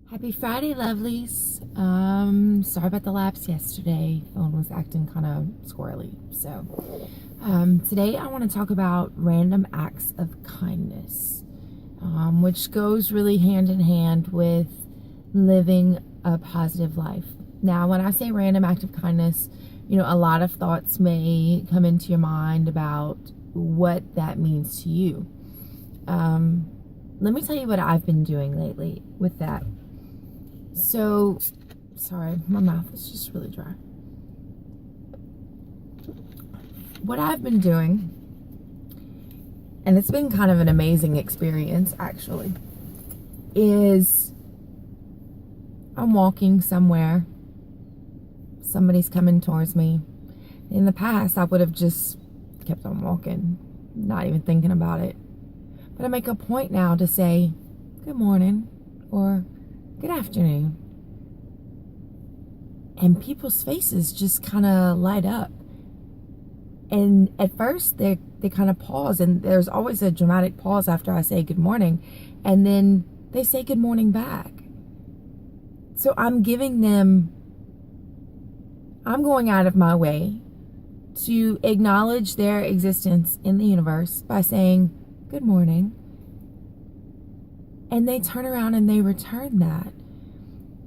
Happy Friday, lovelies. Sorry about the lapse yesterday. Phone was acting kind of squirrely. So, today I want to talk about random acts of kindness, which goes really hand in hand with living a positive life. Now, when I say random act of kindness, a lot of thoughts may come into your mind about what that means to you. Let me tell you what I've been doing lately with that. So, sorry, my mouth is just really dry. What I've been doing, and it's been kind of an amazing experience actually, is I'm walking somewhere. Somebody's coming towards me. In the past, I would have just kept on walking, not even thinking about it. But I make a point now to say, good morning, or good afternoon. And people's faces just kind of light up. And at first, they kind of pause, and there's always a dramatic pause after I say good morning. And then they say good morning back. So I'm going out of my way to acknowledge their existence in the universe by saying good morning. And they turn around and they return that.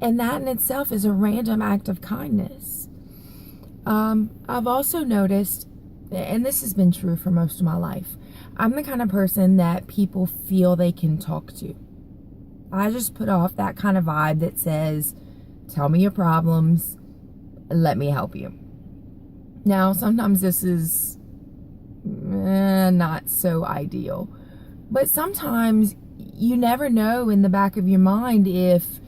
And that in itself is a random act of kindness. I've also noticed, and this has been true for most of my life, I'm the kind of person that people feel they can talk to. I just put off that kind of vibe that says, tell me your problems, let me help you. Now, sometimes this is not so ideal. But sometimes you never know in the back of your mind if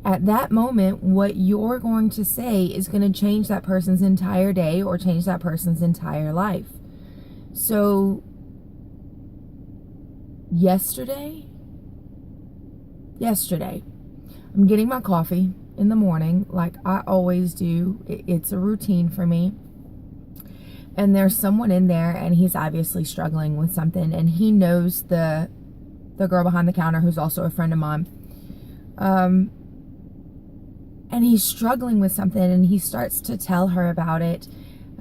at that moment what you're going to say is going to change that person's entire day or change that person's entire life. So yesterday, I'm getting my coffee in the morning like I always do. It's a routine for me. And there's someone in there, and he's obviously struggling with something, and he knows the girl behind the counter who's also a friend of mine. And he's struggling with something, and he starts to tell her about it.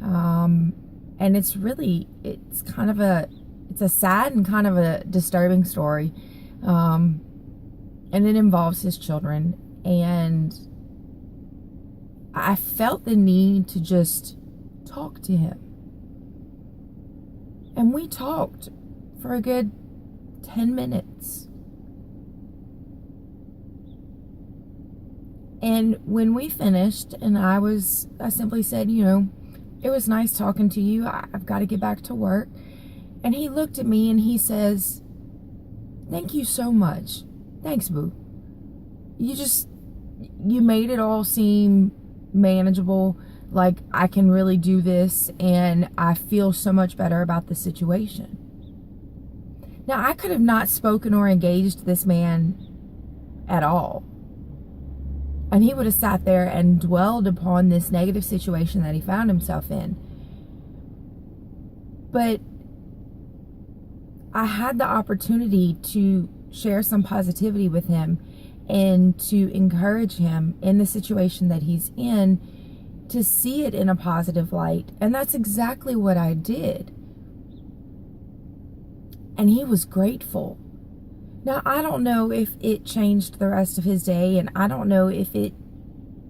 And it's a sad and kind of a disturbing story. And it involves his children. And I felt the need to just talk to him. And we talked for a good 10 minutes. And when we finished, and I simply said, it was nice talking to you. I've got to get back to work. And he looked at me and he says, thank you so much. Thanks, boo. You made it all seem manageable. Like I can really do this, and I feel so much better about the situation. Now, I could have not spoken or engaged this man at all. And he would have sat there and dwelled upon this negative situation that he found himself in. But I had the opportunity to share some positivity with him and to encourage him in the situation that he's in, to see it in a positive light. And that's exactly what I did. And he was grateful. Now, I don't know if it changed the rest of his day, and I don't know if it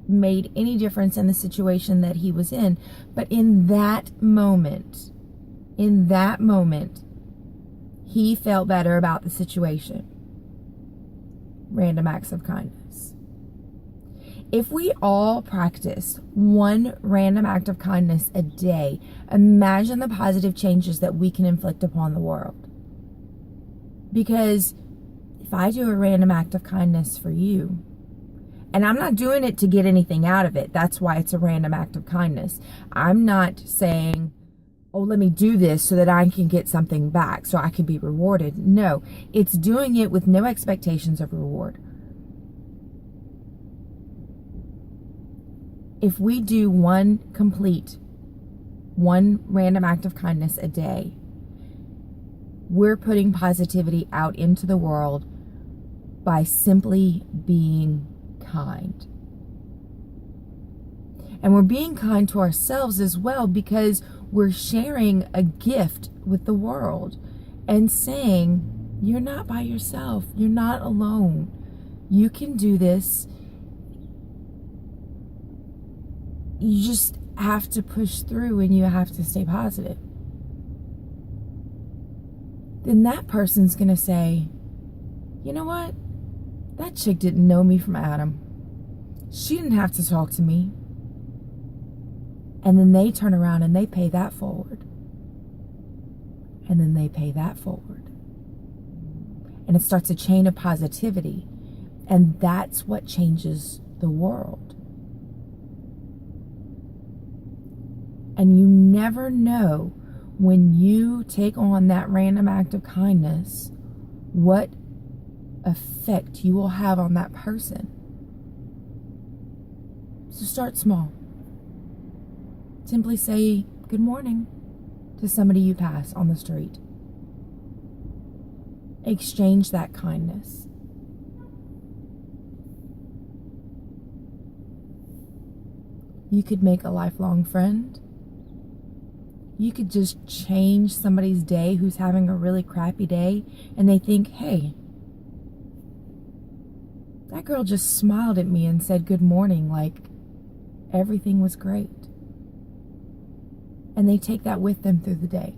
made any difference in the situation that he was in, but in that moment, he felt better about the situation. Random acts of kindness. If we all practice one random act of kindness a day, imagine the positive changes that we can inflict upon the world. Because if I do a random act of kindness for you, and I'm not doing it to get anything out of it, that's why it's a random act of kindness. I'm not saying, oh, let me do this so that I can get something back, so I can be rewarded. No, it's doing it with no expectations of reward. If we do one random act of kindness a day, we're putting positivity out into the world by simply being kind. And we're being kind to ourselves as well, because we're sharing a gift with the world and saying, you're not by yourself. You're not alone. You can do this. You just have to push through, and you have to stay positive. Then that person's going to say, you know what? That chick didn't know me from Adam. She didn't have to talk to me. And then they turn around and they pay that forward. And then they pay that forward. And it starts a chain of positivity. And that's what changes the world. And you never know, when you take on that random act of kindness, what effect you will have on that person. So start small. Simply say good morning to somebody you pass on the street. Exchange that kindness. You could make a lifelong friend. You could just change somebody's day who's having a really crappy day, and they think, hey, that girl just smiled at me and said good morning, like everything was great. And they take that with them through the day.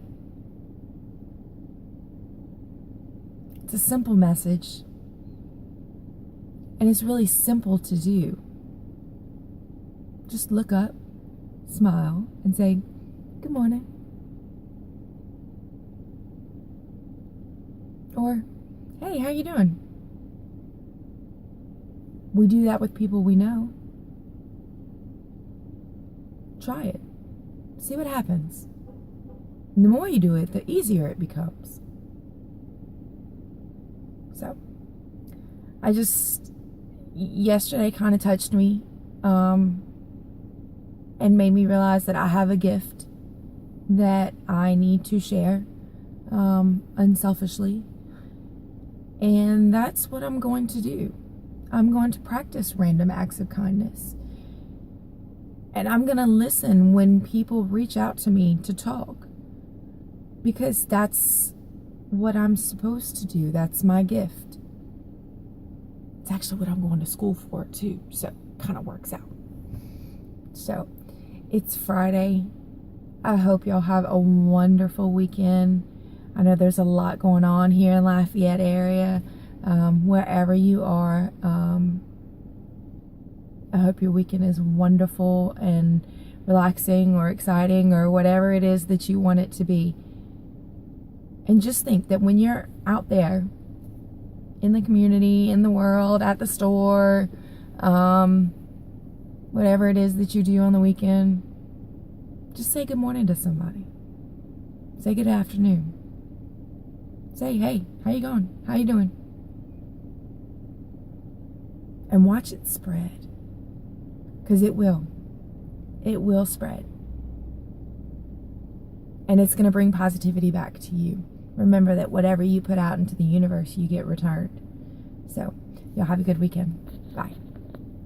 It's a simple message, and it's really simple to do. Just look up, smile, and say, good morning. Or, hey, how you doing? We do that with people we know. Try it. See what happens. And the more you do it, the easier it becomes. So, yesterday kind of touched me, and made me realize that I have a gift that I need to share, unselfishly. And that's what I'm going to do. I'm going to practice random acts of kindness. And I'm going to listen when people reach out to me to talk. Because that's what I'm supposed to do. That's my gift. It's actually what I'm going to school for too. So it kind of works out. So it's Friday. I hope y'all have a wonderful weekend. I know there's a lot going on here in Lafayette area. Wherever you are, I hope your weekend is wonderful and relaxing or exciting or whatever it is that you want it to be. And just think that when you're out there in the community, in the world, at the store, whatever it is that you do on the weekend, just say good morning to somebody. Say good afternoon. Say, hey, how you going? How you doing? And watch it spread. Because it will. It will spread. And it's going to bring positivity back to you. Remember that whatever you put out into the universe, you get returned. So, y'all have a good weekend. Bye.